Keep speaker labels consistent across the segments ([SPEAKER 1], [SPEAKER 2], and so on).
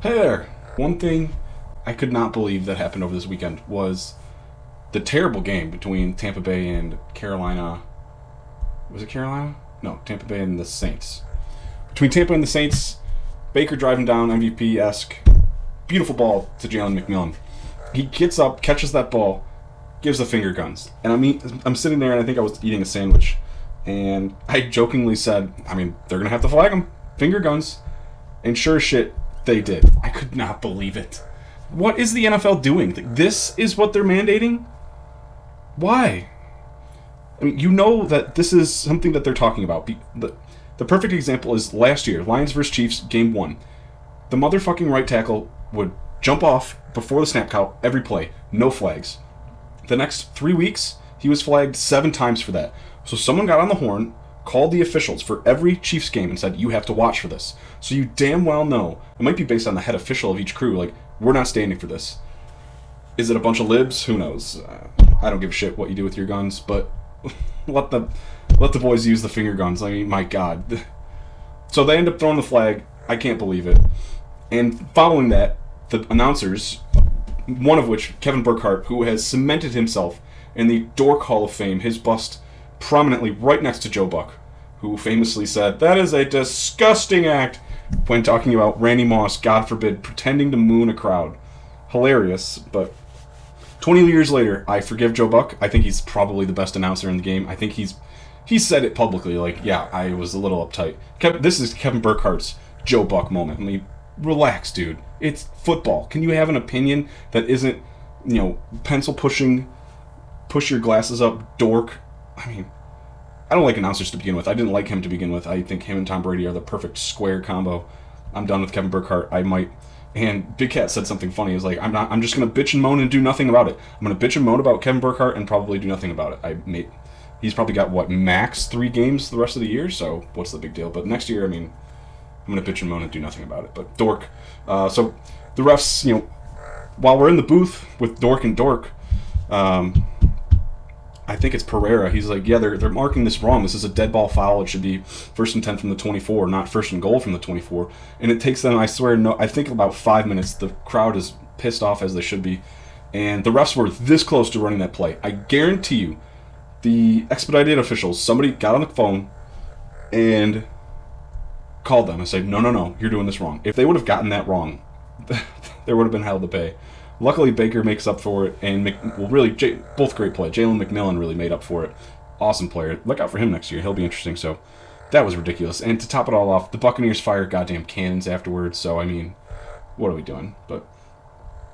[SPEAKER 1] Hey there! One thing I could not believe that happened over this weekend was the terrible game between Tampa Bay and Carolina. Was it Carolina? No, Tampa Bay and the Saints. Between Tampa and the Saints, Baker driving down MVP-esque. Beautiful ball to Jalen McMillan. He gets up, catches that ball, gives the finger guns. And I'm sitting there and I think I was eating a sandwich. And I jokingly said, they're going to have to flag him. Finger guns. And sure as shit, they did. I could not believe it. What is the NFL doing? This is what they're mandating? Why? You know that this is something that they're talking about. The perfect example is last year, Lions vs. Chiefs, game 1. The motherfucking right tackle would jump off before the snap count every play. No flags. The next 3 weeks, he was flagged 7 times for that. So someone got on the horn, called the officials for every Chiefs game and said, you have to watch for this. So you damn well know, it might be based on the head official of each crew, like, we're not standing for this. Is it a bunch of libs? Who knows? I don't give a shit what you do with your guns, but let the boys use the finger guns. My God. So they end up throwing the flag. I can't believe it. And following that, the announcers, one of which, Kevin Burkhardt, who has cemented himself in the Dork Hall of Fame, his bust prominently right next to Joe Buck, who famously said, that is a disgusting act, when talking about Randy Moss, God forbid, pretending to moon a crowd. Hilarious, but 20 years later, I forgive Joe Buck. I think he's probably the best announcer in the game. I think he said it publicly, like, yeah, I was a little uptight. This is Kevin Burkhardt's Joe Buck moment. Relax, dude. It's football. Can you have an opinion that isn't, pencil pushing, push your glasses up, dork? I don't like announcers to begin with. I didn't like him to begin with. I think him and Tom Brady are the perfect square combo. I'm done with Kevin Burkhardt. And Big Cat said something funny. He's like, I'm just gonna bitch and moan and do nothing about it. I'm gonna bitch and moan about Kevin Burkhardt and probably do nothing about it. He's probably got max 3 games the rest of the year. So what's the big deal? But next year, I'm gonna bitch and moan and do nothing about it. But Dork. So the refs, while we're in the booth with Dork and Dork, I think it's Pereira. He's like, yeah, they're marking this wrong. This is a dead ball foul. It should be 1st and 10 from the 24, not 1st and goal from the 24. And it takes them, I swear, I think about 5 minutes. The crowd is pissed off as they should be. And the refs were this close to running that play. I guarantee you, the expedited officials, somebody got on the phone and called them and said, no, you're doing this wrong. If they would have gotten that wrong, there would have been hell to pay. Luckily, Baker makes up for it, and both great play. Jalen McMillan really made up for it. Awesome player. Look out for him next year. He'll be interesting. So that was ridiculous. And to top it all off, the Buccaneers fire goddamn cannons afterwards. So, what are we doing?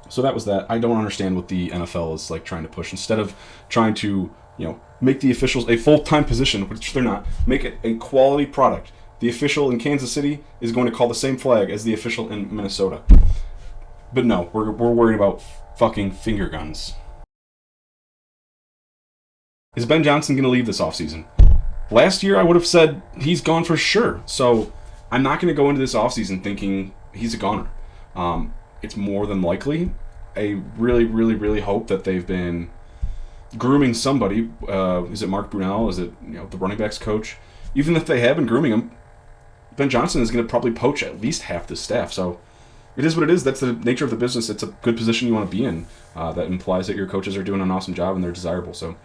[SPEAKER 1] So that was that. I don't understand what the NFL is trying to push. Instead of trying to, make the officials a full-time position, which they're not, make it a quality product. The official in Kansas City is going to call the same flag as the official in Minnesota. But no, we're worried about fucking finger guns. Is Ben Johnson going to leave this offseason? Last year I would have said he's gone for sure. So I'm not going to go into this offseason thinking he's a goner. It's more than likely. I really, really, really hope that they've been grooming somebody. Is it Mark Brunell? Is it the running backs coach? Even if they have been grooming him, Ben Johnson is going to probably poach at least half the staff. So it is what it is. That's the nature of the business. It's a good position you want to be in. That implies that your coaches are doing an awesome job and they're desirable. So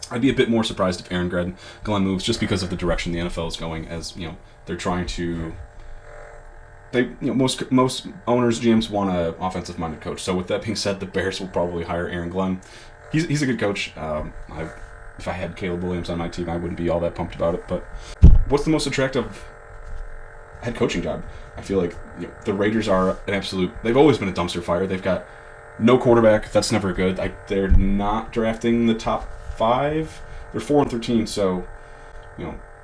[SPEAKER 1] I'd be a bit more surprised if Aaron Glenn moves just because of the direction the NFL is going. As they're trying to. Most owners, GMs want an offensive-minded coach. So with that being said, the Bears will probably hire Aaron Glenn. He's a good coach. If I had Caleb Williams on my team, I wouldn't be all that pumped about it. But what's the most attractive head coaching job? I feel like the Raiders are an absolute. They've always been a dumpster fire. They've got no quarterback. That's never good. They're not drafting the top 5. They're 4-13. So,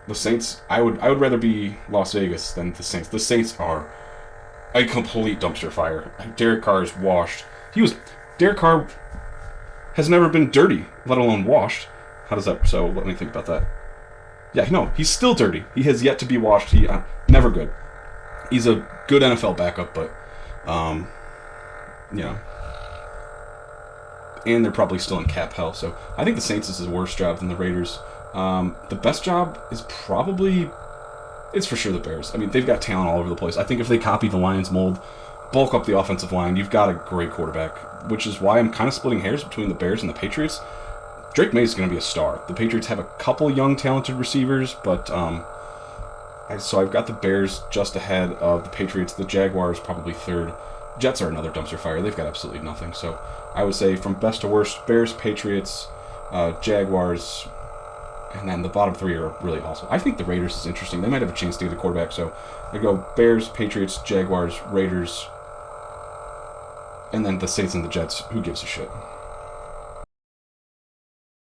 [SPEAKER 1] the Saints. I would rather be Las Vegas than the Saints. The Saints are a complete dumpster fire. Derek Carr is washed. Derek Carr has never been dirty, let alone washed. How does that? So let me think about that. Yeah, no, he's still dirty. He has yet to be washed. He never good. He's a good NFL backup, but and they're probably still in cap hell. So I think the Saints is a worse job than the Raiders. The best job is probably, it's for sure the Bears. They've got talent all over the place. I think if they copy the Lions mold, bulk up the offensive line. You've got a great quarterback, which is why I'm kind of splitting hairs between the Bears and the Patriots. Drake May is going to be a star. The Patriots have a couple young, talented receivers, but so I've got the Bears just ahead of the Patriots. The Jaguars probably third. Jets are another dumpster fire. They've got absolutely nothing. So I would say from best to worst, Bears, Patriots, Jaguars, and then the bottom three are really awesome. I think the Raiders is interesting. They might have a chance to get a quarterback. So I go Bears, Patriots, Jaguars, Raiders, and then the Saints and the Jets. Who gives a shit?